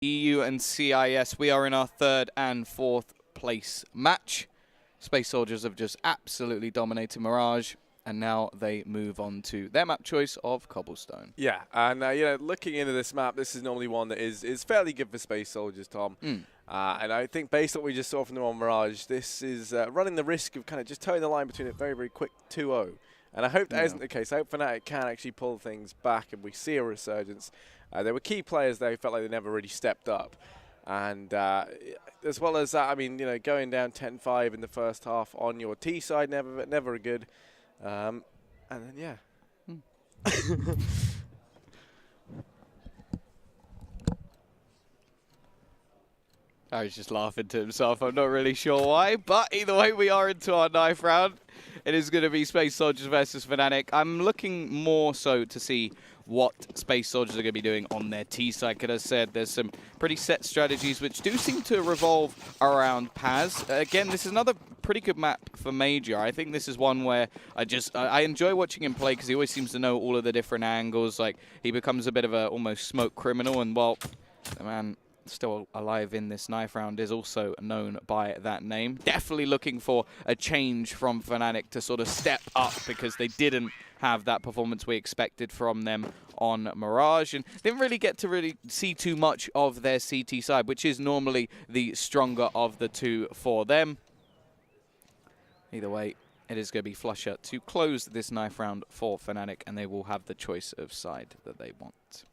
EU and CIS. We are in our 3rd and 4th place match. Space Soldiers have just absolutely dominated Mirage, and now they move on to their map choice of Cobblestone. Yeah, and you know, looking into this map, this is normally one that is fairly good for Space Soldiers, Tom. And I think based on what we just saw from them on Mirage, this is running the risk of kind of just towing the line between a very, very quick 2-0. And I hope that isn't the case. I hope fnatic can actually pull things back and we see a resurgence. There were key players there who felt like they never really stepped up. And as well as that, I mean, you know, going down 10-5 in the first half on your T side, never good. And then, yeah. I was just laughing to himself. I'm not really sure why, but either way, we are into our 9th round. It is going to be Space Soldiers versus fnatic. I'm looking more so to see what Space Soldiers are going to be doing on their T side. Because as I said, there's some pretty set strategies which do seem to revolve around Paz. Again, this is another pretty good map for Major. I think this is one where I enjoy watching him play because he always seems to know all of the different angles. Like, he becomes a bit of a almost smoke criminal, and well, the man still alive in this 9th round is also known by that name. Definitely looking for a change from fnatic to sort of step up, because they didn't have that performance we expected from them on Mirage, and didn't really get to see too much of their CT side, which is normally the stronger of the two for them. Either way, it is going to be flusher to close this 9th round for fnatic, and they will have the choice of side that they want.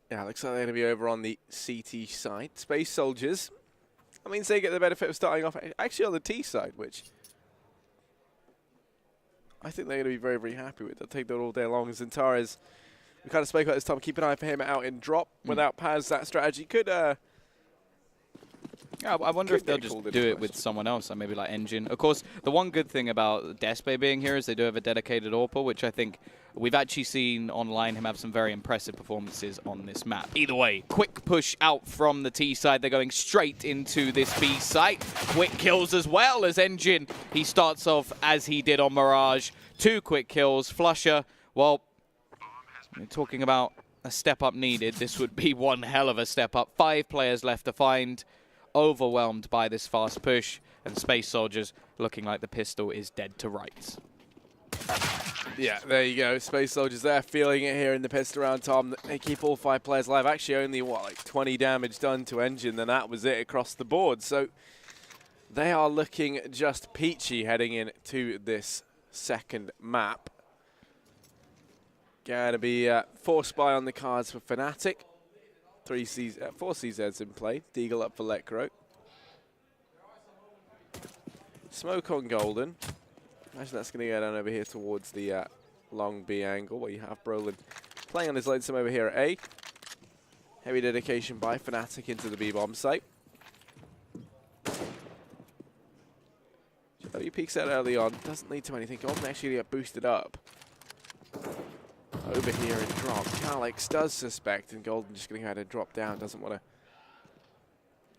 Yeah, looks like they're going to be over on the CT side. Space Soldiers, that means they get the benefit of starting off actually on the T side, which I think they're going to be very, very happy with. They'll take that all day long. As Antares, we kind of spoke about this time, keep an eye for him out in drop. Without Paz, that strategy could... Yeah, I wonder if they'll just do it with someone else, maybe like Engine. Of course, the one good thing about Despe being here is they do have a dedicated AWPer, which I think we've actually seen online him have some very impressive performances on this map. Either way, quick push out from the T side. They're going straight into this B site. Quick kills as well as Engine. He starts off as he did on Mirage. 2 quick kills. Flusher, well, we're talking about a step up needed. This would be one hell of a step up. 5 players left to find. Overwhelmed by this fast push, and Space Soldiers looking like the pistol is dead to rights. Yeah, there you go. Space Soldiers there, feeling it here in the pistol round, Tom. They keep all 5 players alive. Actually, only, what, like 20 damage done to Engine, then that was it across the board. So they are looking just peachy heading into this 2nd map. Gonna be 4 Spy on the cards for fnatic. 4 CZs in play. Deagle up for Lekro. Smoke on Golden. Imagine that's going to go down over here towards the long B angle, where you have Brolin playing on his lonesome over here at A. Heavy dedication by fnatic into the B-bomb site. He peeks out early on. Doesn't lead to anything. Golden actually get boosted up. Over here in drop, Calix does suspect, and Golden just going to go ahead and drop down. Doesn't want to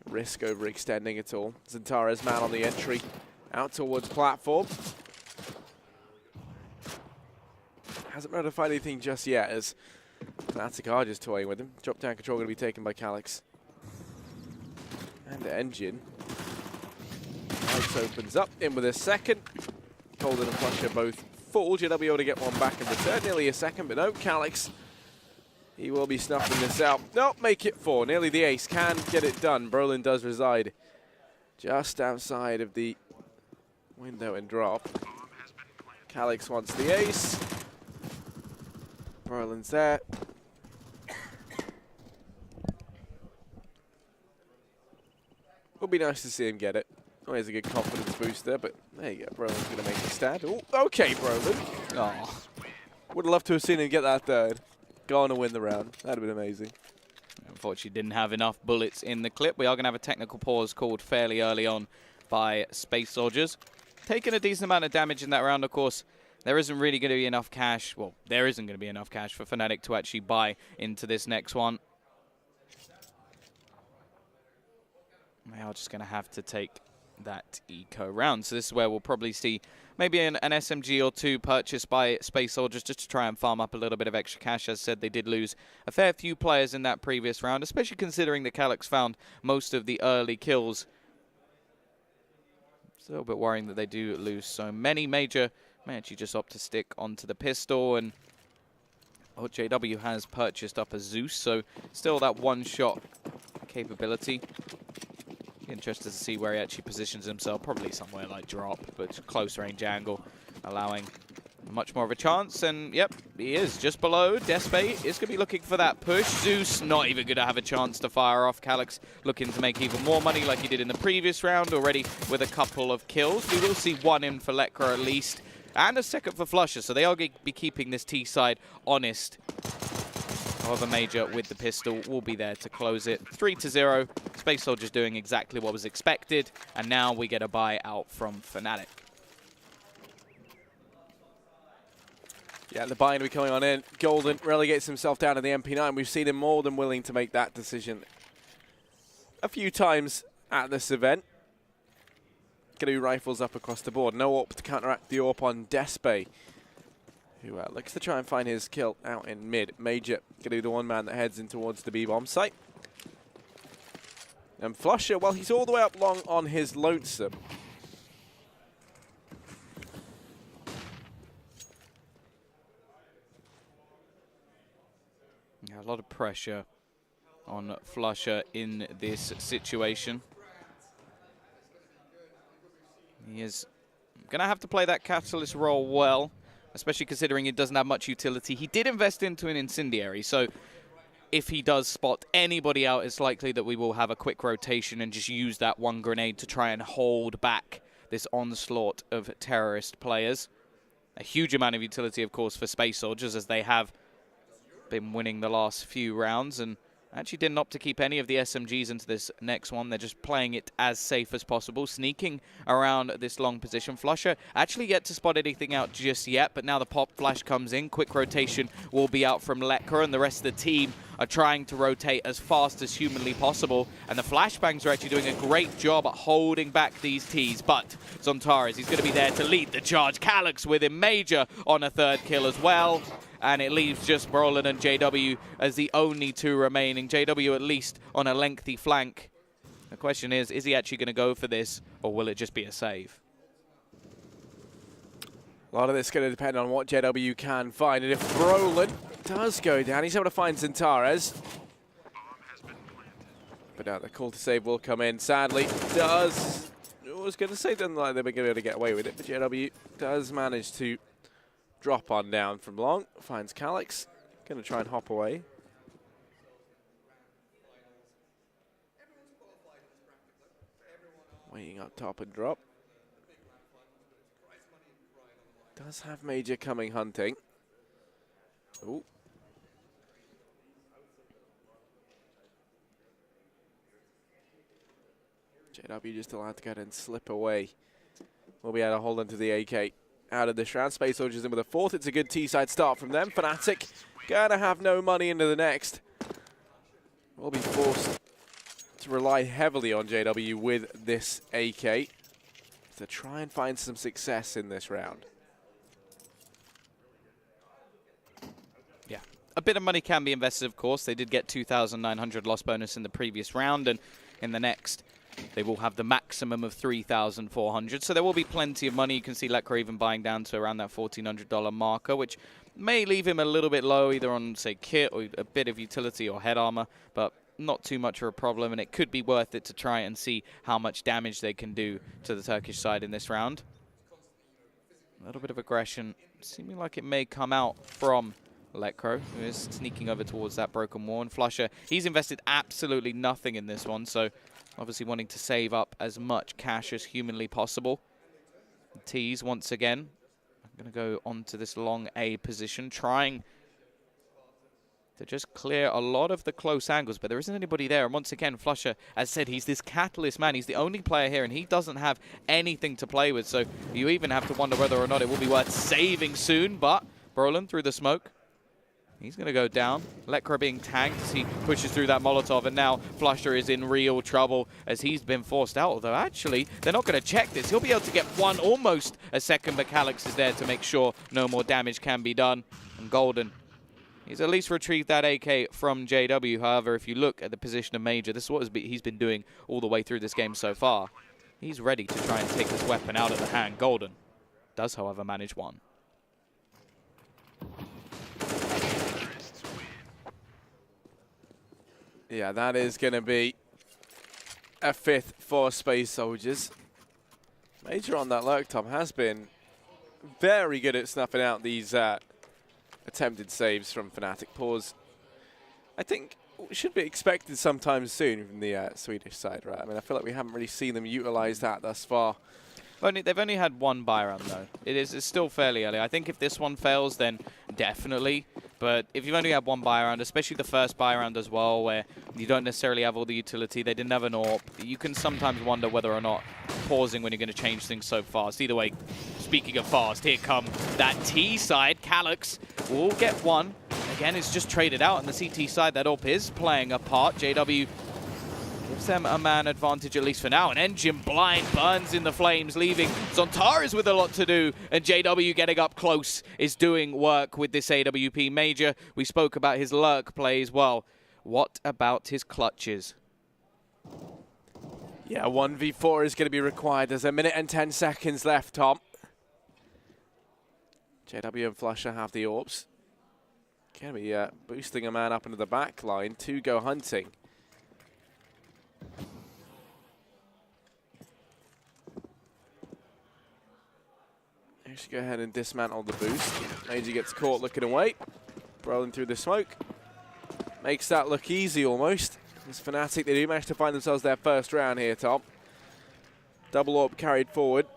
risk overextending at all. Zentare's man on the entry, out towards platform. Hasn't been able to find anything just yet, as fnatic are just toying with him. Drop down control going to be taken by Calix. And Engine. Calix opens up, in with a 2nd. Golden and Flusher both full. JW able to get one back in return. Nearly a 2nd, but no, Calix. He will be snuffing this out. Nope, make it 4. Nearly the ace. Can get it done. Brolin does reside just outside of the window and drop. Calix wants the ace. Brolin's there. Would be nice to see him get it. Always a good confidence booster, but there you go. Brolin's going to make a stand. Ooh, okay, Brolin. Oh. Would have loved to have seen him get that 3rd. Go on and win the round. That would have been amazing. Unfortunately, didn't have enough bullets in the clip. We are going to have a technical pause called fairly early on by Space Soldiers. Taking a decent amount of damage in that round, of course. There isn't really going to be enough cash. Well, there isn't going to be enough cash for fnatic to actually buy into this next one. They are just going to have to take that eco round. So this is where we'll probably see maybe an SMG or two purchased by Space Soldiers just to try and farm up a little bit of extra cash. As said, they did lose a fair few players in that previous round, especially considering that Calyx found most of the early kills. It's a little bit worrying that they do lose so many. Major may actually just opt to stick onto the pistol, and JW has purchased up a Zeus, so still that one-shot capability. Interested to see where he actually positions himself, probably somewhere like drop, but close range angle, allowing much more of a chance. And yep, he is just below. Despe is going to be looking for that push. Zeus not even going to have a chance to fire off. Calyx looking to make even more money like he did in the previous round, already with a couple of kills. We will see one in for Lekra at least, and a second for Flusher, so they are going to be keeping this T side honest. However, Major with the pistol will be there to close it. 3-0. Space Soldiers doing exactly what was expected, and now we get a buy out from fnatic. Yeah, the binary coming on in. Golden relegates himself down to the MP9. We've seen him more than willing to make that decision a few times at this event. Gonna do rifles up across the board. No AWP to counteract the AWP on Despe, who looks to try and find his kill out in mid. Major gonna be the one man that heads in towards the B-bomb site. And Flusher, well, he's all the way up long on his lonesome. Yeah, a lot of pressure on Flusher in this situation. He is going to have to play that Catalyst role well, especially considering it doesn't have much utility. He did invest into an Incendiary, so if he does spot anybody out, it's likely that we will have a quick rotation and just use that one grenade to try and hold back this onslaught of terrorist players. A huge amount of utility, of course, for Space Soldiers, as they have been winning the last few rounds, and actually didn't opt to keep any of the SMGs into this next one. They're just playing it as safe as possible, sneaking around this long position. Flusher actually yet to spot anything out just yet, but now the pop flash comes in. Quick rotation will be out from Lekra, and the rest of the team are trying to rotate as fast as humanly possible. And the flashbangs are actually doing a great job at holding back these Ts, but Zontares, he's going to be there to lead the charge. Calyx with him, Major on a third kill as well. And it leaves just Brolin and JW as the only two remaining. JW at least on a lengthy flank. The question is he actually going to go for this, or will it just be a save? A lot of this is going to depend on what JW can find. And if Brolin does go down, he's able to find Zontares. But now the call to save will come in. Sadly, does... I was going to say doesn't like they were going to be able to get away with it, but JW does manage to drop on down from long, finds Calyx, going to try and hop away. Waiting up top and drop. Does have Major coming hunting. Ooh. JW just allowed to go and slip away. We'll be able to hold onto the AK out of this round. Space Soldiers in with a fourth. It's a good T-side start from them. fnatic gonna have no money into the next. We'll be forced to rely heavily on JW with this AK to try and find some success in this round. Yeah, a bit of money can be invested, of course. They did get 2,900 loss bonus in the previous round, and in the next they will have the maximum of 3,400. So there will be plenty of money. You can see Lekra even buying down to around that $1,400 marker, which may leave him a little bit low, either on, say, kit or a bit of utility or head armor, but not too much of a problem, and it could be worth it to try and see how much damage they can do to the Turkish side in this round. A little bit of aggression, seeming like it may come out from Lekra, who is sneaking over towards that broken wall. And Flusher, he's invested absolutely nothing in this one, so obviously wanting to save up as much cash as humanly possible. Tease once again. I'm going to go onto this long A position, trying to just clear a lot of the close angles, but there isn't anybody there. And once again, Flusher, as said, he's this catalyst man. He's the only player here, and he doesn't have anything to play with, so you even have to wonder whether or not it will be worth saving soon. But Brolin through the smoke. He's going to go down. Lekra being tanked as he pushes through that Molotov, and now flusha is in real trouble as he's been forced out. Although, actually, they're not going to check this. He'll be able to get one, almost a second, but calyx is there to make sure no more damage can be done. And Golden, he's at least retrieved that AK from JW. However, if you look at the position of Major, this is what he's been doing all the way through this game so far. He's ready to try and take this weapon out of the hand. Golden does, however, manage one. Yeah, that is going to be a 5th for Space Soldiers. Major on that lurk, Tom, has been very good at snuffing out these attempted saves from fnatic. Pause. I think should be expected sometime soon from the Swedish side, right? I mean, I feel like we haven't really seen them utilize that thus far. They've only had one buy round, though. It's still fairly early. I think if this one fails, then definitely. But if you've only had one buy round, especially the first buy round as well, where you don't necessarily have all the utility, they didn't have an AWP, you can sometimes wonder whether or not pausing when you're going to change things so fast. Either way, speaking of fast, here come that T side. calyx will get one. Again, it's just traded out, and the CT side, that AWP is playing a part. JW gives them a man advantage, at least for now. An engine blind burns in the flames, leaving Zontaras with a lot to do. And JW getting up close is doing work with this AWP. Major, we spoke about his lurk play as well. What about his clutches? Yeah, 1v4 is going to be required. There's a minute and 10 seconds left, Tom. JW and flusha have the AWPs. Going to be boosting a man up into the back line to go hunting. He should go ahead and dismantle the boost. Major gets caught looking away. Rolling through the smoke. Makes that look easy almost. This fnatic, they do manage to find themselves their first round here, Tom. Double AWP carried forward.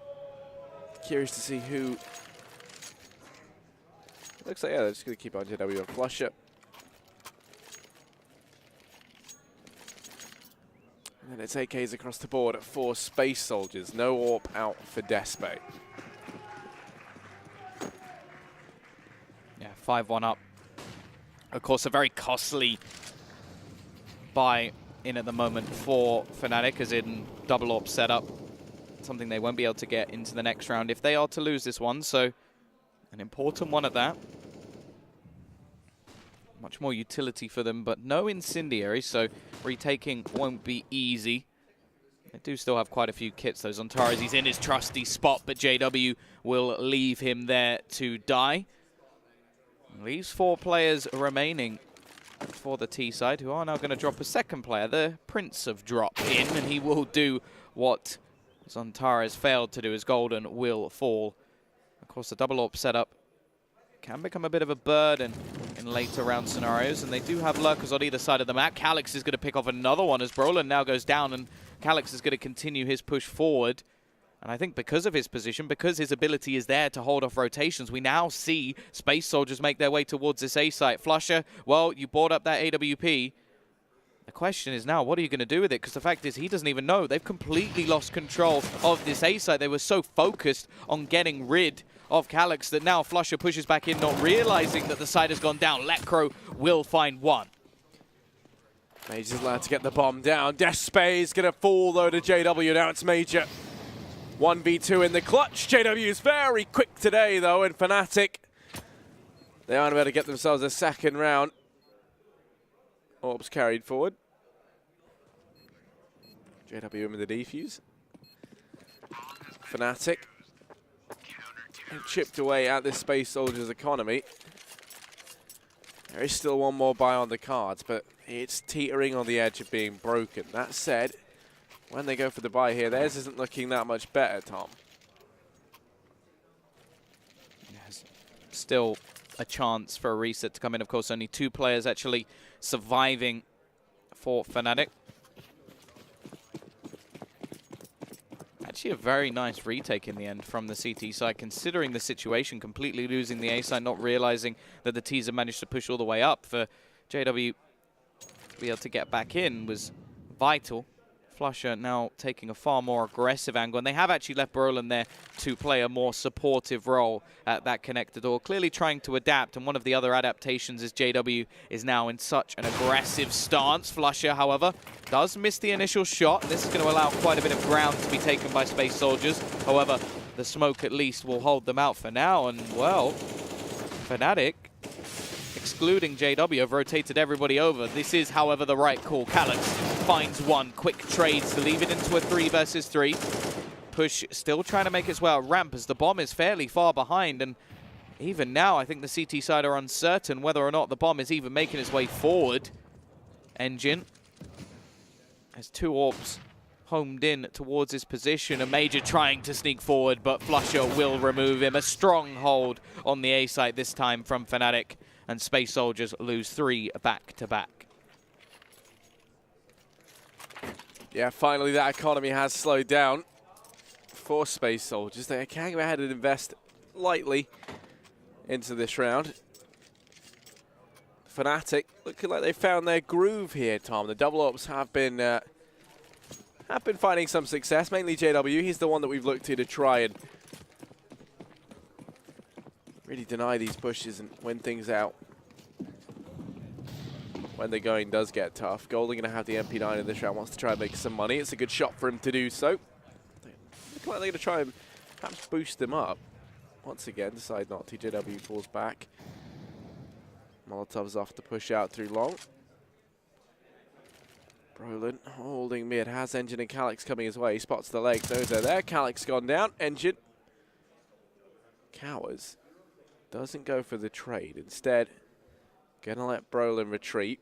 Curious to see who. Looks like, yeah, they're just going to keep on JW and flusha. And then it's AKs across the board for Space Soldiers. No AWP out for Despe. Yeah, 5-1 up. Of course, a very costly buy in at the moment for fnatic, as in double AWP setup. Something they won't be able to get into the next round if they are to lose this one. So, an important one at that. Much more utility for them, but no incendiary, so retaking won't be easy. They do still have quite a few kits, though. Zontaras, he's in his trusty spot, but JW will leave him there to die. Leaves 4 players remaining for the T side, who are now going to drop a second player. The Prince of Drop in, and he will do what Zontaras failed to do, as Golden will fall. Of course, the double AWP setup can become a bit of a burden in later round scenarios, and they do have lurkers on either side of the map. calyx is going to pick off another one as Brolin now goes down, and calyx is going to continue his push forward. And I think because of his position, because his ability is there to hold off rotations, we now see Space Soldiers make their way towards this A site. flusha, well, you bought up that AWP. The question is now, what are you going to do with it? Because the fact is, he doesn't even know. They've completely lost control of this A site. They were so focused on getting rid of calyx that now flusha pushes back in, not realizing that the site has gone down. Lekro will find one. Major's allowed to get the bomb down. Despe is going to fall, though, to JW. Now it's Major. 1v2 in the clutch. JW is very quick today, though, and fnatic, they aren't able to get themselves a second round. AWP's carried forward. JW in with the defuse. fnatic chipped away at this Space Soldiers economy. There is still one more buy on the cards, but it's teetering on the edge of being broken. That said, when they go for the buy here, theirs isn't looking that much better, Tom. There's still a chance for a reset to come in. Of course, only 2 players actually surviving for fnatic. Actually a very nice retake in the end from the CT side, considering the situation, completely losing the A side, not realizing that the T's have managed to push all the way up. For JW to be able to get back in was vital. flusha now taking a far more aggressive angle, and they have actually left Brolin there to play a more supportive role at that connector door, clearly trying to adapt. And one of the other adaptations is JW is now in such an aggressive stance. flusha, however, does miss the initial shot. This is going to allow quite a bit of ground to be taken by Space Soldiers. However, the smoke at least will hold them out for now, and well, fnatic, excluding JW, have rotated everybody over. This is, however, the right call. Calyx finds one, quick trades to leave it into a 3 versus 3. Push still trying to make its way out ramp as the bomb is fairly far behind, and even now I think the CT side are uncertain whether or not the bomb is even making its way forward. Engine has 2 AWPs homed in towards his position. A Major trying to sneak forward, but flusha will remove him. A strong hold on the A site this time from fnatic, and Space Soldiers lose 3 back-to-back. Yeah, finally that economy has slowed down for Space Soldiers. They can go ahead and invest lightly into this round. fnatic looking like they found their groove here, Tom. The double ops have been finding some success, mainly JW. He's the one that we've looked to try and really deny these pushes and win things out when the going does get tough. Golden going to have the MP9 in this round, wants to try and make some money. It's a good shot for him to do so. Looking like they're going to try and perhaps boost him up. Once again, decide not to. JW falls back. Molotov's off to push out through long. Brolin holding mid, has Engine and Calyx coming his way. He spots the legs, those are there. Calyx gone down. Engine cowers. Doesn't go for the trade. Instead, gonna let Brolin retreat.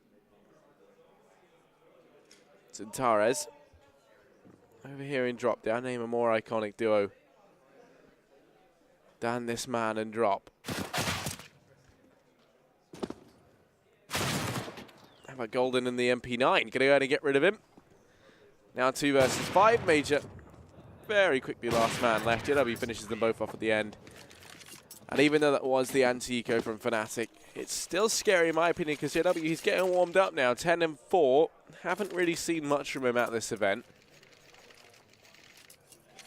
Zintares over here in drop down. Name a more iconic duo than this man and drop. How about Golden and the MP9? Gonna go ahead and get rid of him. Now 2 versus 5. Major very quickly last man left. JW finishes them both off at the end. And even though that was the anti-eco from fnatic, it's still scary in my opinion, because JW, he's getting warmed up now. 10 and 4. Haven't really seen much from him at this event.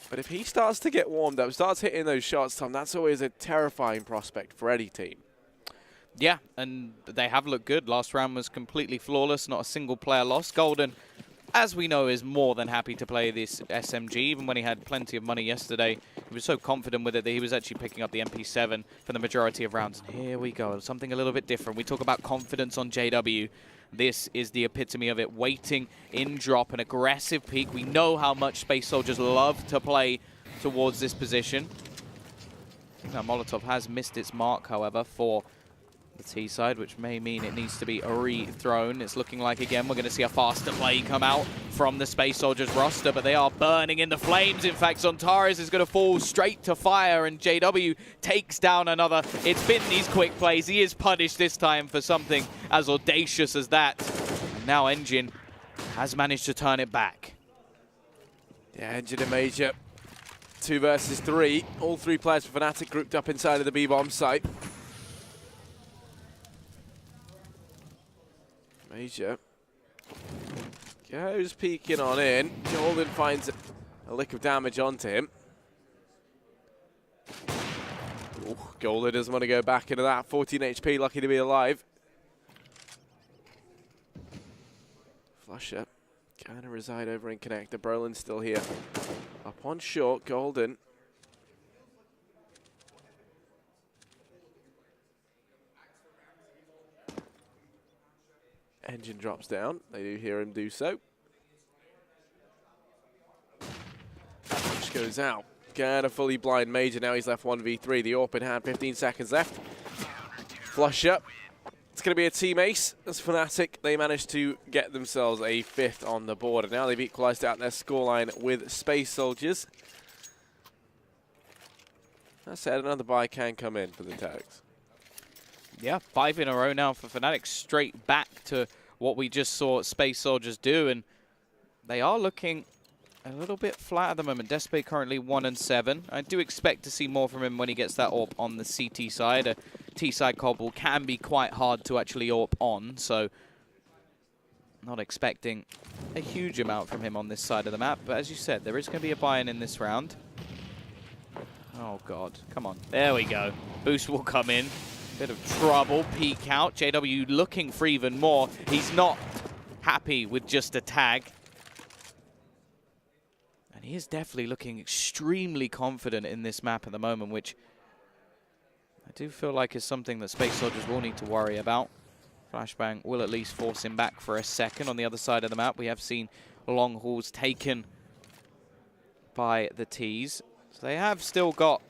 But if he starts to get warmed up, starts hitting those shots, Tom, that's always a terrifying prospect for any team. Yeah, and they have looked good. Last round was completely flawless, not a single player lost. Golden, as we know, is more than happy to play this SMG. Even when he had plenty of money yesterday, he was so confident with it that he was actually picking up the MP7 for the majority of rounds. And here we go, something a little bit different. We talk about confidence on JW. This is the epitome of it. Waiting in drop, an aggressive peek. We know how much Space Soldiers love to play towards this position. Now, Molotov has missed its mark, however, for the T side, which may mean it needs to be rethrown. It's looking like, again, we're going to see a faster play come out from the Space Soldiers roster, but they are burning in the flames. In fact, Zontares is going to fall straight to fire, and JW takes down another. It's been these quick plays. He is punished this time for something as audacious as that. And now Engine has managed to turn it back. Yeah, Engine and Major, 2 versus 3. All 3 players for fnatic grouped up inside of the B-bomb site. Major goes peeking on in. Golden finds a lick of damage onto him. Ooh, Golden doesn't want to go back into that. 14 HP, lucky to be alive. flusha kind of reside over in connector. Brolin's still here. Up on short, Golden. Engine drops down. They do hear him do so. Push goes out. Kind of fully blind Major. Now he's left 1v3. The AWP in hand. 15 seconds left. flusha. It's going to be a team ace. As fnatic, they managed to get themselves a 5th on the board. And now they've equalized out their scoreline with Space Soldiers. That said, another buy can come in for the Tags. Yeah, 5 in a row now for fnatic, straight back to what we just saw Space Soldiers do, and they are looking a little bit flat at the moment. Despe currently 1 and 7. I do expect to see more from him when he gets that AWP on the CT side. A T side cobble can be quite hard to actually AWP on, so Not expecting a huge amount from him on this side of the map, but as you said, there is going to be a buy-in in this round. Oh god, come on. There we go. Boost will come in. Bit of trouble, peek out. JW looking for even more. He's not happy with just a tag. And he is definitely looking extremely confident in this map at the moment, which I do feel like is something that Space Soldiers will need to worry about. Flashbang will at least force him back for a second. On the other side of the map, we have seen long hauls taken by the T's. So they have still got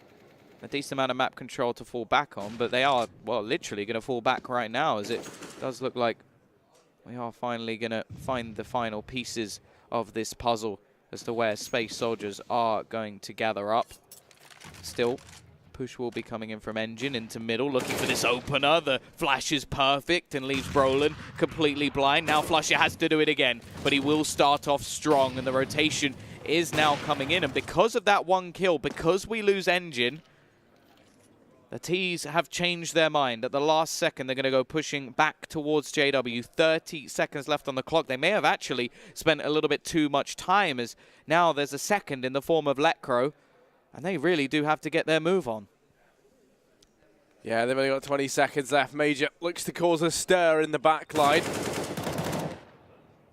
a decent amount of map control to fall back on, but they are, well, literally going to fall back right now, as it does look like we are finally going to find the final pieces of this puzzle as to where Space Soldiers are going to gather up. Still, push will be coming in from Engine into middle, looking for this opener. The flash is perfect and leaves Brolin completely blind. Now Flusher has to do it again, but he will start off strong, and the rotation is now coming in. And because of that one kill, because we lose Engine, the T's have changed their mind. At the last second, they're going to go pushing back towards JW. 30 seconds left on the clock. They may have actually spent a little bit too much time, as now there's a second in the form of Letcro, and they really do have to get their move on. Yeah, they've only got 20 seconds left. Major looks to cause a stir in the back line.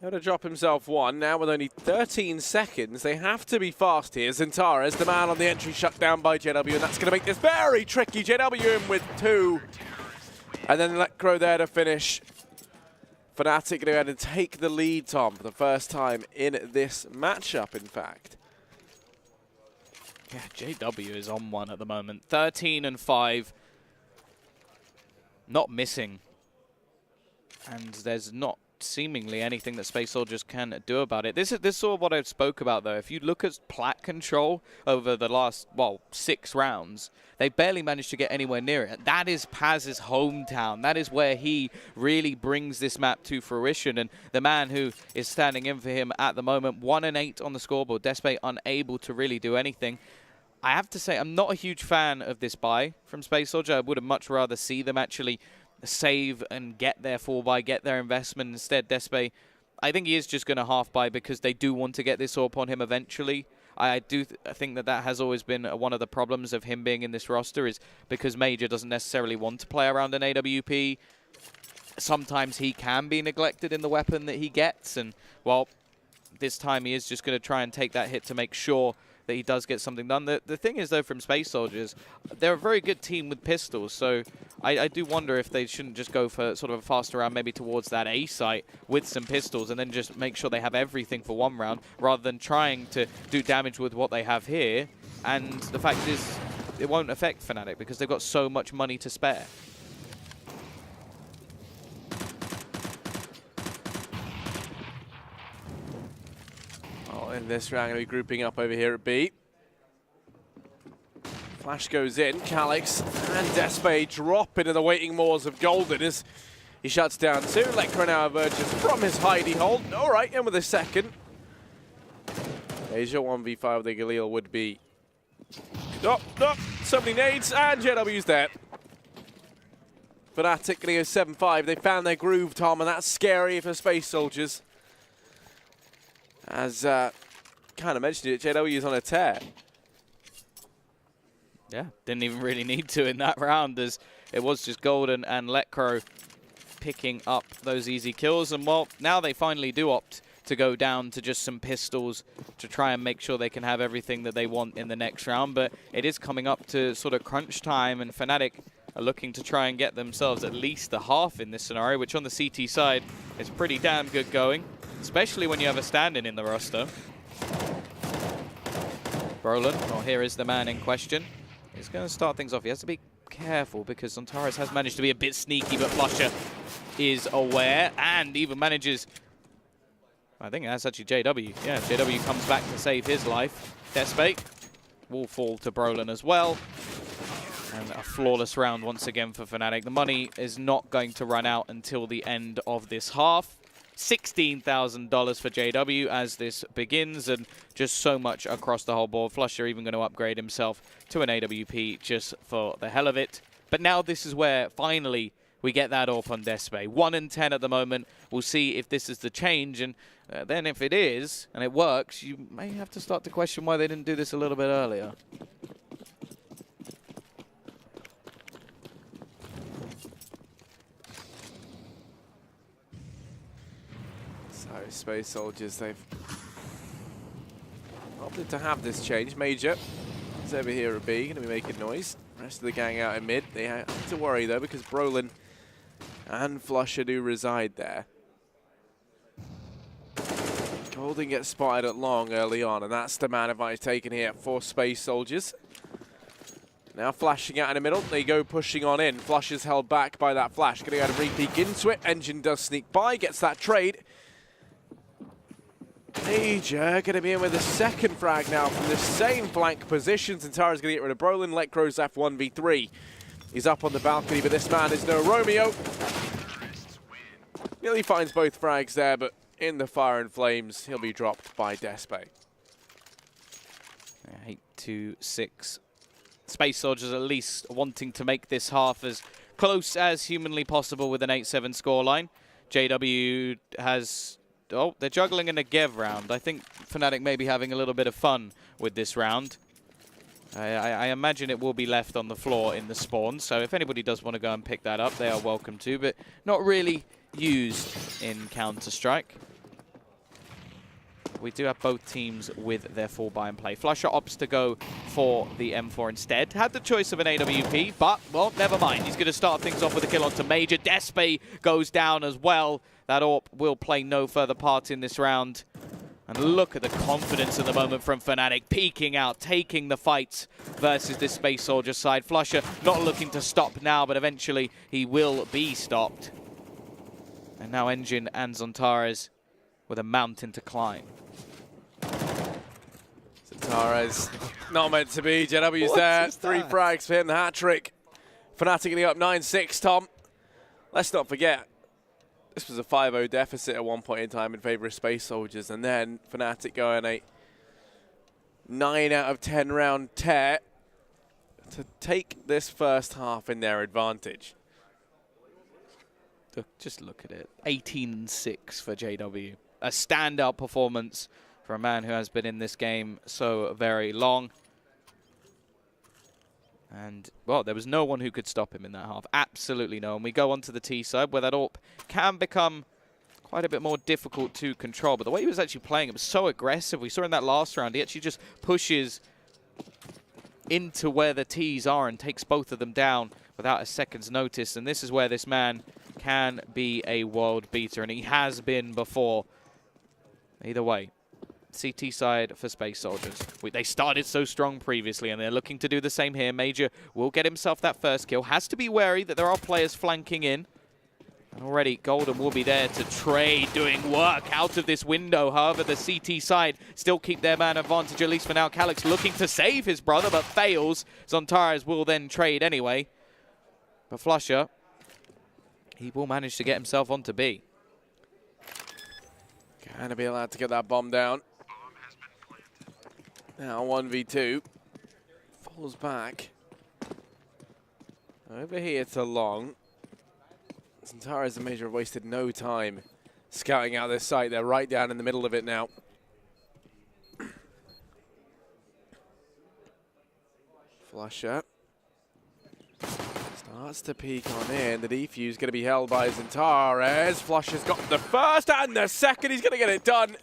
Able to drop himself one. Now with only 13 seconds, they have to be fast here. Zentares, the man on the entry, shut down by JW, and that's going to make this very tricky. JW in with two. And then Letcro there to finish. fnatic going to go ahead and take the lead, Tom, for the first time in this matchup, in fact. Yeah, JW is on one at the moment. 13 and 5. Not missing. And there's not seemingly anything that Space Soldiers can do about it. This is sort of what I spoke about, though. If you look at plat control over the last, well, 6 rounds, they barely managed to get anywhere near it. That is Paz's hometown. That is where he really brings this map to fruition. And the man who is standing in for him at the moment, 1 and 8 on the scoreboard. Despe unable to really do anything. I have to say, I'm not a huge fan of this buy from Space Soldier. I would have much rather see them actually save and get their 4-buy, get their investment. Instead, Despe, I think he is just going to half-buy because they do want to get this AWP on him eventually. I do think that that has always been one of the problems of him being in this roster, is because Major doesn't necessarily want to play around an AWP. Sometimes he can be neglected in the weapon that he gets, and, well, this time he is just going to try and take that hit to make sure that he does get something done. The thing is, though, from Space Soldiers, they're a very good team with pistols, so I do wonder if they shouldn't just go for sort of a faster round, maybe towards that A site with some pistols, and then just make sure they have everything for one round, rather than trying to do damage with what they have here. And the fact is, it won't affect fnatic because they've got so much money to spare. In this round, going to be grouping up over here at B. Flash goes in. Calix and Despe drop into the waiting moors of Golden as he shuts down two. Letcro now emerges from his hidey hole. All right, in with a second. Asia 1v5 with the Galil would be. Oh, so many nades, and JW's there. fnatic going to go 7-5. They found their groove, Tom, and that's scary for Space Soldiers. As kind of mentioned it, JW is on a tear. Yeah, didn't even really need to in that round, as it was just Golden and Letcro picking up those easy kills. And, well, now they finally do opt to go down to just some pistols to try and make sure they can have everything that they want in the next round. But it is coming up to sort of crunch time, and fnatic are looking to try and get themselves at least a half in this scenario, which on the CT side is pretty damn good going, especially when you have a stand-in in the roster. Brolin, well, here is the man in question. He's going to start things off. He has to be careful because Zentares has managed to be a bit sneaky, but Flusher is aware and even manages... I think that's actually JW. Yeah, JW comes back to save his life. Despe will fall to Brolin as well. And a flawless round once again for fnatic. The money is not going to run out until the end of this half. $16,000 for JW as this begins, and just so much across the whole board. Flusher even going to upgrade himself to an AWP just for the hell of it. But now this is where finally we get that AWP on Despe. 1 and 10 at the moment. We'll see if this is the change, and then if it is, and it works, you may have to start to question why they didn't do this a little bit earlier. So, Space Soldiers, they've opted to have this change. Major is over here at B, going to be making noise. Rest of the gang out in mid. They have to worry, though, because Brolin and Flusher do reside there. Golden gets spotted at long early on, and that's the man advantage taken here for Space Soldiers. Now flashing out in the middle, they go pushing on in. Flush is held back by that flash. Going to go to re-peek into it. Engine does sneak by, gets that trade. Major going to be in with a second frag now from the same flank positions. And Tara's going to get rid of Brolin. Let Crow's left 1v3. He's up on the balcony, but this man is no Romeo. Nearly finds both frags there, but in the fire and flames, he'll be dropped by Despe. 8-6. Space Soldiers at least wanting to make this half as close as humanly possible with an 8-7 scoreline. JW has... Oh, they're juggling in a Gev round. I think fnatic may be having a little bit of fun with this round. I imagine it will be left on the floor in the spawn, so if anybody does want to go and pick that up, they are welcome to, but not really used in Counter-Strike. We do have both teams with their full buy and play. Flusher opts to go for the M4 instead. Had the choice of an AWP, but, well, never mind. He's going to start things off with a kill onto Major. Despe goes down as well. That AWP will play no further part in this round. And look at the confidence at the moment from fnatic, peeking out, taking the fight versus this Space Soldier side. Flusher not looking to stop now, but eventually he will be stopped. And now Engine and Zontares with a mountain to climb. Zontares not meant to be. JW's there. 3 frags for him, the hat trick. fnatic getting up 9-6, Tom. Let's not forget, this was a 5-0 deficit at one point in time in favor of Space Soldiers, and then fnatic going a 9 out of 10 round tear to take this first half in their advantage. Just look at it. 18-6 for JW. A standout performance for a man who has been in this game so very long. And, well, there was no one who could stop him in that half. Absolutely no one. We go on to the T side where that AWP can become quite a bit more difficult to control. But the way he was actually playing, it was so aggressive. We saw in that last round, he actually just pushes into where the T's are and takes both of them down without a second's notice. And this is where this man can be a world beater, and he has been before. Either way, CT side for Space Soldiers. They started so strong previously, and they're looking to do the same here. Major will get himself that first kill. Has to be wary that there are players flanking in. And already Golden will be there to trade, doing work out of this window. However, the CT side still keep their man advantage, at least for now. Calyx looking to save his brother, but fails. Zontares will then trade anyway. But Flusher, he will manage to get himself onto B. Gonna be allowed to get that bomb down. Now 1v2. Falls back. Over here to long. Zontares and Major have wasted no time scouting out this site. They're right down in the middle of it now. Flusher starts to peek on in. The defuse going to be held by Zontares. Flusher's got the first and the second. He's going to get it done.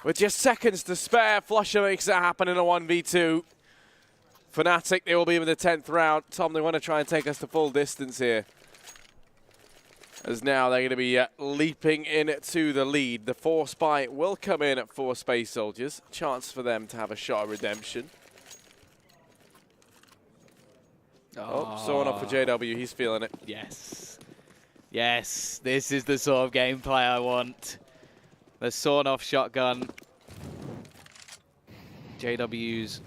With just seconds to spare, Flusher makes it happen in a 1v2. fnatic, they will be in the 10th round. Tom, they want to try and take us to full distance here. As now they're going to be leaping into the lead. The force buy will come in at 4 Space Soldiers. Chance for them to have a shot at redemption. Oh, sawn off for JW. He's feeling it. Yes. Yes, this is the sort of gameplay I want. The sawn-off shotgun. JW's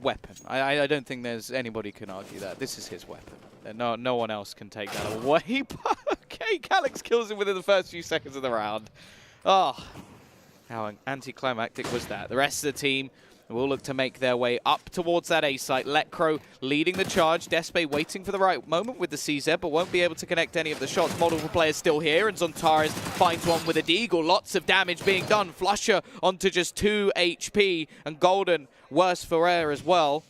weapon. I don't think there's anybody can argue that. This is his weapon. No one else can take that away. Okay, Calyx kills him within the first few seconds of the round. Oh, how anticlimactic was that? The rest of the team will look to make their way up towards that A site. Letcro leading the charge. Despe waiting for the right moment with the CZ, but won't be able to connect any of the shots. Multiple players still here, and Zontares finds one with a deagle. Lots of damage being done. Flusher onto just 2 HP, and Golden worse for air as well.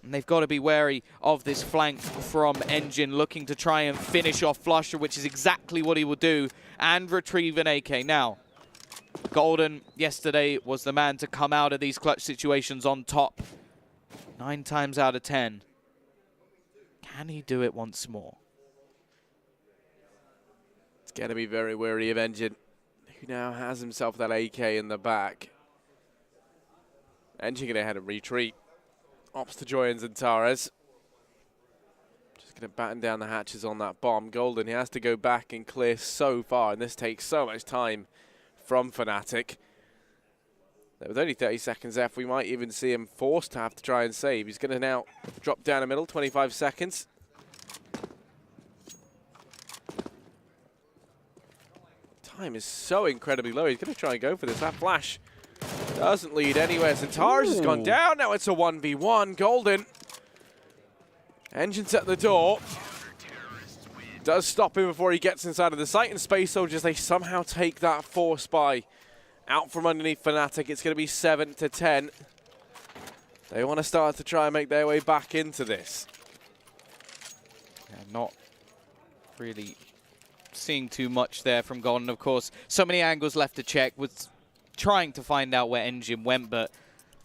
And they've got to be wary of this flank from Engine, looking to try and finish off Flusher, which is exactly what he will do, and retrieve an AK. Now, Golden yesterday was the man to come out of these clutch situations on top 9 times out of 10. Can he do it once more? It's going to be very wary of Engine, who now has himself that AK in the back. Engine going to head and retreat. Ops to Joy and Zontares. Just going to batten down the hatches on that bomb. Golden, he has to go back and clear so far, and this takes so much time from fnatic. With only 30 seconds left, we might even see him forced to have to try and save. He's going to now drop down the middle, 25 seconds. Time is so incredibly low. He's going to try and go for this. That flash doesn't lead anywhere. Zontares has gone down. Now it's a 1v1. Golden. Engine's at the door. Does stop him before he gets inside of the site, and Space Soldiers, they somehow take that force by out from underneath fnatic. It's going to be 7-10. They want to start to try and make their way back into this. Yeah, not really seeing too much there from Golden, of course. So many angles left to check. Was trying to find out where Engine went, but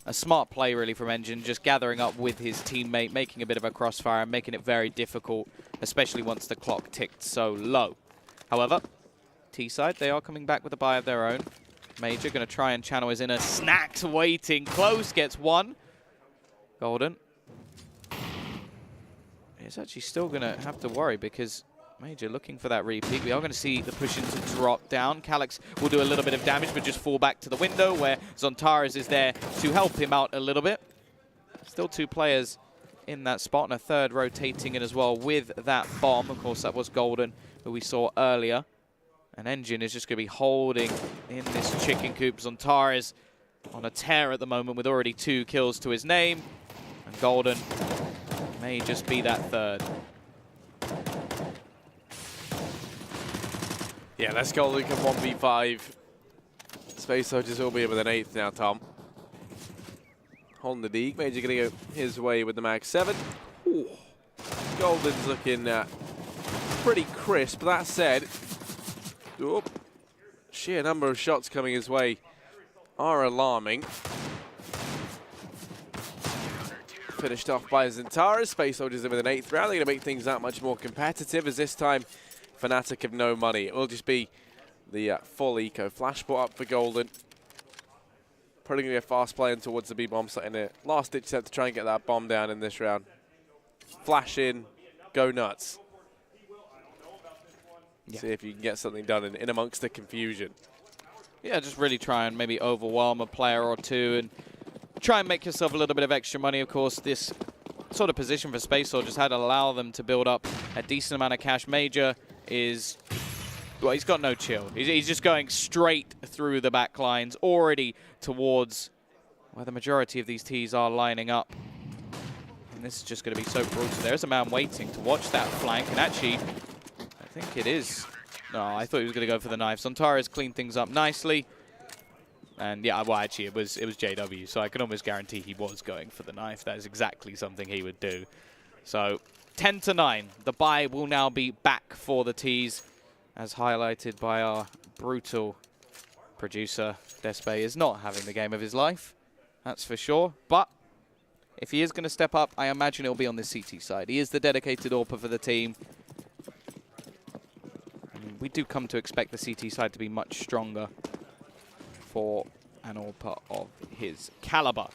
a smart play really from Engine, just gathering up with his teammate, making a bit of a crossfire and making it very difficult, especially once the clock ticked so low. However, T-side, they are coming back with a buy of their own. Major going to try and channel his inner. Snacked waiting close, gets one. Golden. He's actually still going to have to worry because Major looking for that repeat. We are going to see the push into drop down. Calyx will do a little bit of damage, but just fall back to the window where Zontares is there to help him out a little bit. Still 2 players in that spot, and a third rotating in as well with that bomb. Of course, that was Golden, who we saw earlier. And Engine is just going to be holding in this chicken coop. Zontares on a tear at the moment with already 2 kills to his name. And Golden may just be that third. Yeah, let's go Luke at 1v5. Space Soldiers will be with an 8th now, Tom. Holding the Deeg. Major going to go his way with the Mag 7. Ooh. Golden's looking pretty crisp. That said, sheer number of shots coming his way are alarming. Finished off by Zontares. Space Soldiers in with an 8th round. They're going to make things that much more competitive, as this time fnatic have no money. It will just be the full eco. Flash brought up for Golden. Probably going to be a fast play in towards the B-bomb site in a last-ditch attempt to try and get that bomb down in this round. Flash in, go nuts. Yeah. See if you can get something done in amongst the confusion. Yeah, just really try and maybe overwhelm a player or two and try and make yourself a little bit of extra money. Of course, this sort of position for Space Soldiers had to allow them to build up a decent amount of cash. Major is, well, he's got no chill. He's just going straight through the back lines, already towards where the majority of these Ts are lining up. And this is just going to be so brutal. There's a man waiting to watch that flank, and actually, I think it is. No, I thought he was going to go for the knife. Zontares cleaned things up nicely. And yeah, well, actually, it was JW, so I can almost guarantee he was going for the knife. That is exactly something he would do. So 10-9. The buy will now be back for the Ts, as highlighted by our brutal producer. Despe is not having the game of his life, that's for sure. But if he is going to step up, I imagine it'll be on the CT side. He is the dedicated AWPer for the team. And we do come to expect the CT side to be much stronger for an AWPer of his caliber.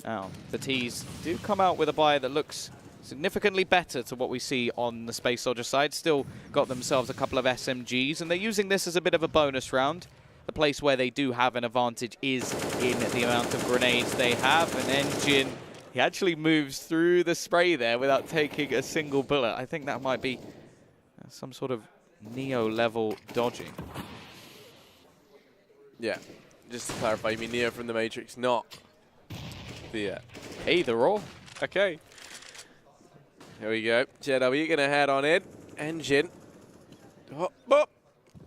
Now, the Ts do come out with a buy that looks significantly better to what we see on the Space Soldier side. Still got themselves a couple of SMGs, and they're using this as a bit of a bonus round. The place where they do have an advantage is in the amount of grenades they have. An Engine, he actually moves through the spray there without taking a single bullet. I think that might be some sort of Neo-level dodging. Yeah. Just to clarify, you mean Neo from the Matrix, not the... Either or. Okay. Here we go. JW going to head on in. Engine. Oh,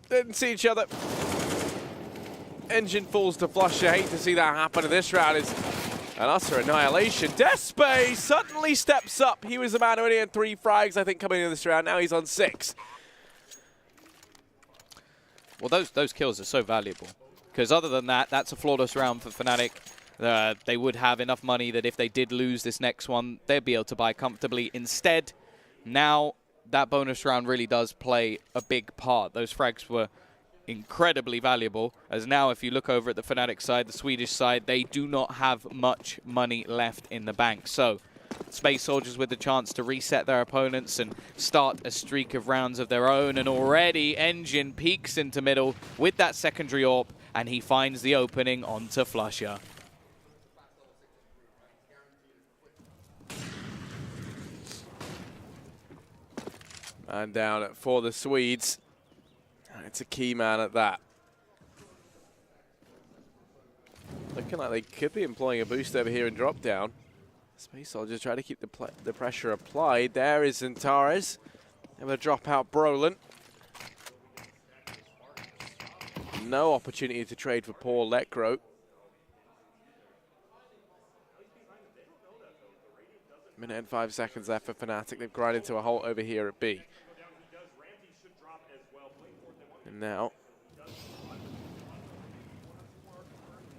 didn't see each other. Engine falls to Flusher. Hate to see that happen in this round. It's an utter annihilation. Despe suddenly steps up. He was the man who only had 3 frags, I think, coming into this round. Now he's on 6. Well, those kills are so valuable. Because other than that, that's a flawless round for Fnatic. They would have enough money that if they did lose this next one, they'd be able to buy comfortably. Instead, now that bonus round really does play a big part. Those frags were incredibly valuable, as now if you look over at the Fnatic side, the Swedish side, they do not have much money left in the bank. So Space Soldiers with the chance to reset their opponents and start a streak of rounds of their own, and already Engine peeks into middle with that secondary AWP, and he finds the opening onto Flusher. Man down for the Swedes. It's a key man at that. Looking like they could be employing a boost over here in drop down. Space Soldiers try to keep the pressure applied. There is Zentares. Able to drop out Brolin. No opportunity to trade for Paul Lekro. Minute and 5 seconds left for Fnatic. They've grinded to a halt over here at B. And now,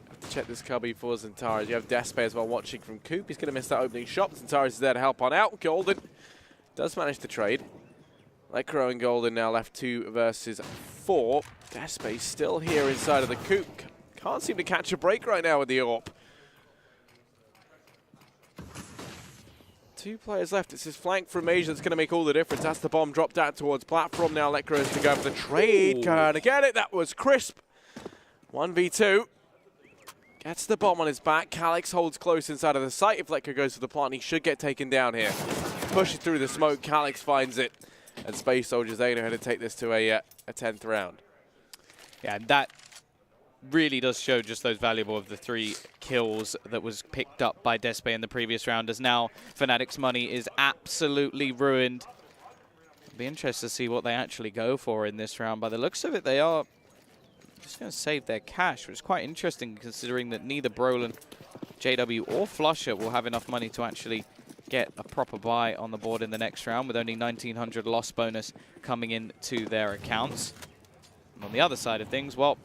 have to check this cubby for Zentares. You have Despe as well watching from Coop. He's going to miss that opening shot. Zentares is there to help on out. Golden does manage to trade. Lekro and Golden now left 2 versus 4. Despe still here inside of the Coop. Can't seem to catch a break right now with the AWP. 2 players left. It's his flank from Asia that's going to make all the difference. That's the bomb dropped out towards platform. Now Lekro is to go for the trade. Gonna get it. That was crisp. 1v2. Gets the bomb on his back. Calyx holds close inside of the site. If Lekro goes for the plant, he should get taken down here. Pushes through the smoke. Calyx finds it. And Space Soldiers, they know how to take this to a 10th round. Yeah, and that really does show just those valuable of the 3 kills that was picked up by Despe in the previous round, as now Fnatic's money is absolutely ruined. It'll be interesting to see what they actually go for in this round. By the looks of it, they are just going to save their cash, which is quite interesting considering that neither Brolin, JW or Flusher will have enough money to actually get a proper buy on the board in the next round, with only 1,900 loss bonus coming into their accounts. And on the other side of things, well,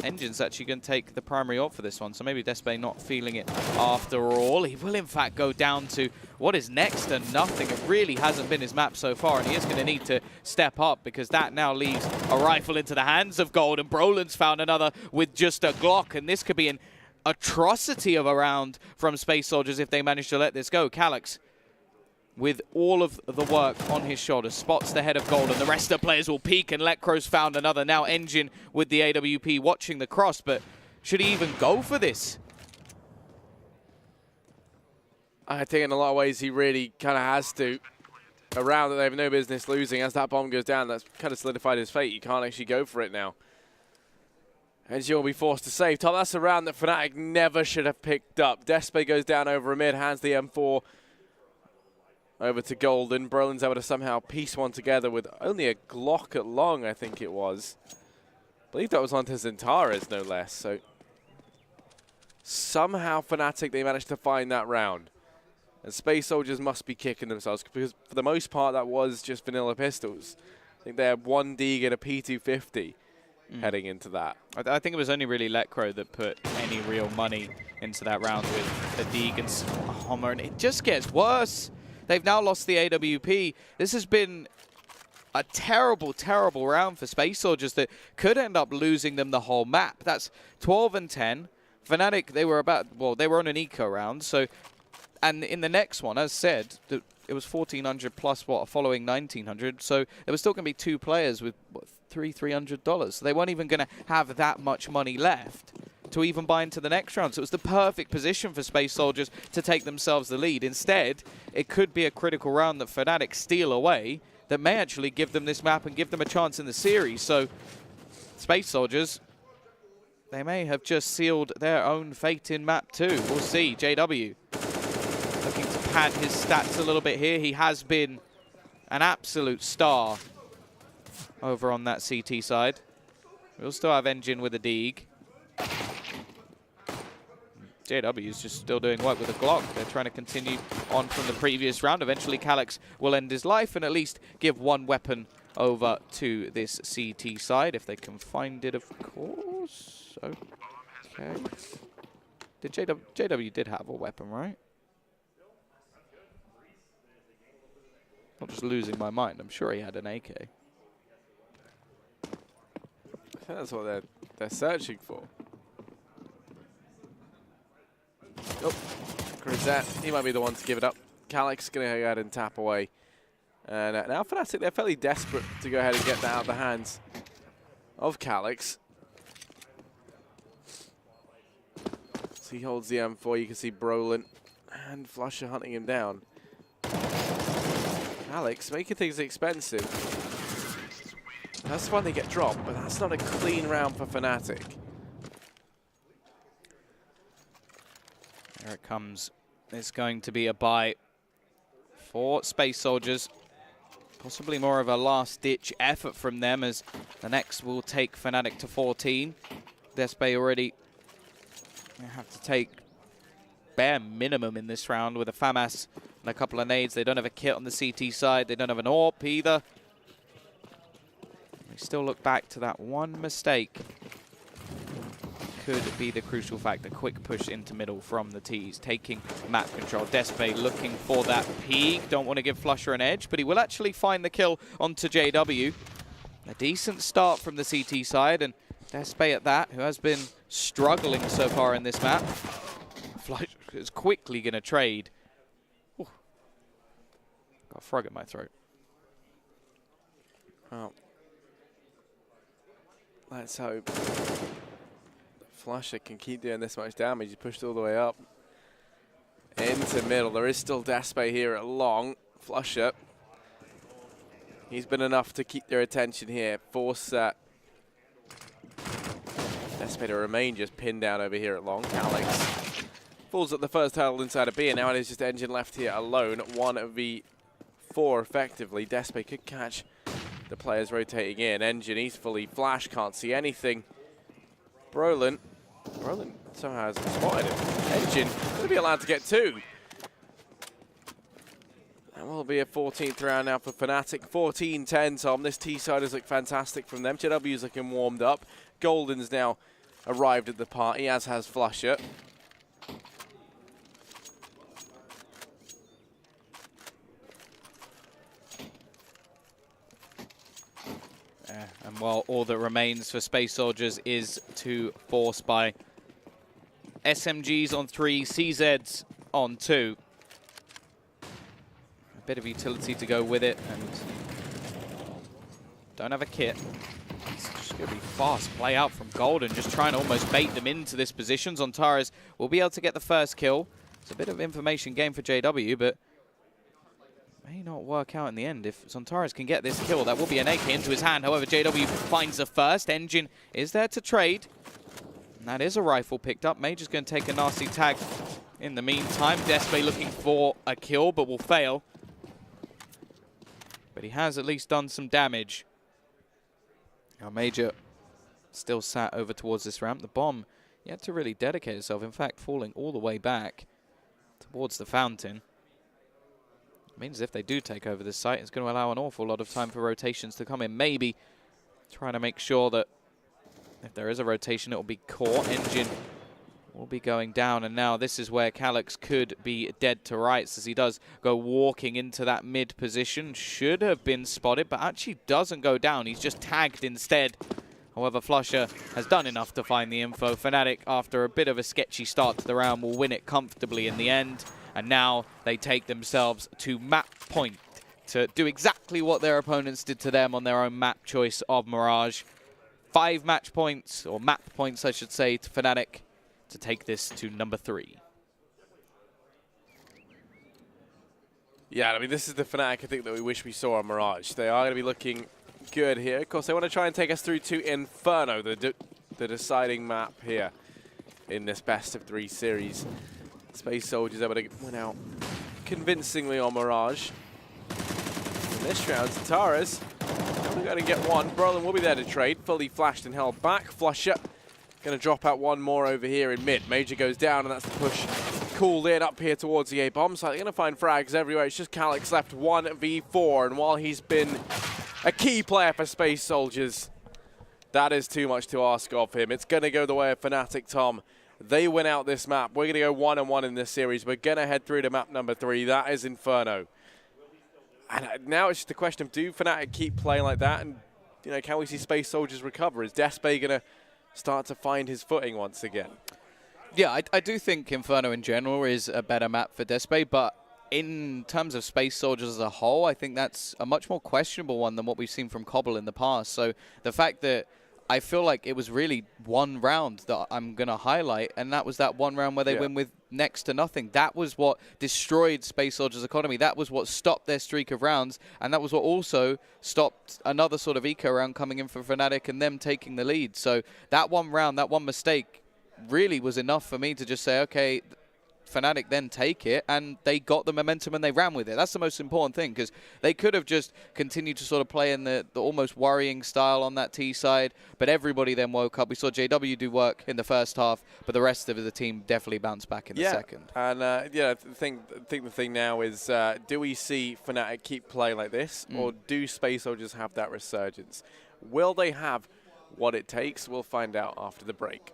Engine's actually going to take the primary AWP for this one, so maybe Despe not feeling it after all. He will in fact go down to what is next to nothing. It really hasn't been his map so far, and he is going to need to step up, because that now leaves a rifle into the hands of Gold, and Brolin's found another with just a Glock, and this could be an atrocity of a round from Space Soldiers if they manage to let this go. Calyx, with all of the work on his shoulders, spots the head of Gold, and the rest of the players will peek, and Lekro's found another. Now Engine with the AWP watching the cross, but should he even go for this? I think in a lot of ways he really kind of has to. A round that they have no business losing. As that bomb goes down, that's kind of solidified his fate. You can't actually go for it now. Engine will be forced to save. Tom, that's a round that Fnatic never should have picked up. Despe goes down over a mid, hands the M4 over to Golden. Brolin's able to somehow piece one together with only a Glock at long, I think it was. I believe that was onto Zentares, no less. So somehow Fnatic, they managed to find that round. And Space Soldiers must be kicking themselves, because for the most part that was just vanilla pistols. I think they had 1 Deeg and a P250 heading into that. I think it was only really Lekro that put any real money into that round with a Deeg and a Hummer, and it just gets worse. They've now lost the AWP. This has been a terrible, terrible round for Space Soldiers that could end up losing them the whole map. That's 12 and 10. Fnatic, they were on an eco round. So, and in the next one, as said, it was 1,400 plus a following 1,900. So there was still going to be 2 players with $300. So they weren't even going to have that much money left to even buy into the next round. So it was the perfect position for Space Soldiers to take themselves the lead. Instead, it could be a critical round that Fnatic steal away that may actually give them this map and give them a chance in the series. So Space Soldiers they may have just sealed their own fate in map 2. We'll see. JW looking to pad his stats a little bit here. He has been an absolute star over on that CT side. We'll still have Engine with a Deeg. JW is just still doing work with a Glock. They're trying to continue on from the previous round. Eventually, calyx will end his life and at least give one weapon over to this CT side, if they can find it, of course. Okay. Did JW did have a weapon, right? I'm just losing my mind. I'm sure he had an AK. I think that's what they're searching for. Oh, Grisette, he might be the one to give it up. calyx going to go ahead and tap away. And now fnatic, they're fairly desperate to go ahead and get that out of the hands of calyx. So he holds the M4. You can see Brolin and flusha hunting him down. calyx making things expensive. That's when they get dropped, but that's not a clean round for fnatic. There it comes. It's going to be a buy for Space Soldiers. Possibly more of a last-ditch effort from them, as the next will take fnatic to 14. Despe already have to take bare minimum in this round with a FAMAS and a couple of nades. They don't have a kit on the CT side. They don't have an AWP either. They still look back to that one mistake. Could be the crucial factor. Quick push into middle from the T's, taking map control. Despe looking for that peek. Don't want to give flusha an edge, but he will actually find the kill onto JW. A decent start from the CT side, and Despe at that, who has been struggling so far in this map. flusha is quickly going to trade. Ooh. Got a frog in my throat. Well, let's hope flusha can keep doing this much damage. He pushed all the way up into middle. There is still Despe here at long. flusha, he's been enough to keep their attention here. Force Despe to remain just pinned down over here at long. calyx falls at the first hurdle inside of B, and now it is just Engine left here alone. 1v4 effectively. Despe could catch the players rotating in. Engine, he's fully flash, can't see anything. Brolin somehow hasn't spotted him. Engine going to be allowed to get two. That will be a 14th round now for fnatic. 14-10, Tom. This T-side has looked fantastic from them. JW's looking warmed up. Golden's now arrived at the party, as has flusha. And while all that remains for Space Soldiers is to force by SMGs on 3, CZs on 2. A bit of utility to go with it, and don't have a kit. It's just going to be fast play out from Golden, just trying to almost bait them into this position. Zontaras will be able to get the first kill. It's a bit of information gain for JW, but may not work out in the end. If Zontaras can get this kill, that will be an AK into his hand. However, JW finds the first. Engine is there to trade. And that is a rifle picked up. Major's going to take a nasty tag in the meantime. Despe looking for a kill, but will fail. But he has at least done some damage. Now Major still sat over towards this ramp. The bomb yet to really dedicate itself. In fact, falling all the way back towards the fountain. Means if they do take over this site, it's going to allow an awful lot of time for rotations to come in. Maybe trying to make sure that if there is a rotation, it will be caught. Engine will be going down, and now this is where calyx could be dead to rights, as he does go walking into that mid position. Should have been spotted, but actually doesn't go down. He's just tagged instead. However, flusha has done enough to find the info. fnatic, after a bit of a sketchy start to the round, will win it comfortably in the end. And now they take themselves to map point to do exactly what their opponents did to them on their own map choice of Mirage. 5 match points, or map points I should say, to fnatic to take this to number 3. Yeah, I mean, this is the fnatic I think that we wish we saw on Mirage. They are going to be looking good here. Of course, they want to try and take us through to Inferno, the the deciding map here in this best-of-3 series. Space Soldiers able to win out convincingly on Mirage. In this round, Tara's only going to get one. Brolin will be there to trade. Fully flashed and held back. Flusher going to drop out one more over here in mid. Major goes down, and that's the push called in up here towards the A-bomb site. They're going to find frags everywhere. It's just Calyx left 1v4, and while he's been a key player for Space Soldiers, that is too much to ask of him. It's going to go the way of fnatic, Tom. They win out this map. We're going to go 1-1 in this series. We're going to head through to map number 3. That is Inferno. And now it's just a question of, do fnatic keep playing like that? And, you know, can we see Space Soldiers recover? Is Despae going to start to find his footing once again? Yeah, I do think Inferno in general is a better map for Despae, but in terms of Space Soldiers as a whole, I think that's a much more questionable one than what we've seen from Cobble in the past. So the fact that I feel like it was really one round that I'm going to highlight, and that was that one round where they win with next to nothing. That was what destroyed Space Soldiers' economy. That was what stopped their streak of rounds, and that was what also stopped another sort of eco round coming in for fnatic and them taking the lead. So that one round, that one mistake really was enough for me to just say, okay, fnatic then take it, and they got the momentum and they ran with it. That's the most important thing, because they could have just continued to sort of play in the almost worrying style on that T side, but everybody then woke up. We saw JW do work in the first half, but the rest of the team definitely bounced back in the second. And I think the thing now is, do we see fnatic keep playing like this, or do Space Soldiers have that resurgence? Will they have what it takes? We'll find out after the break.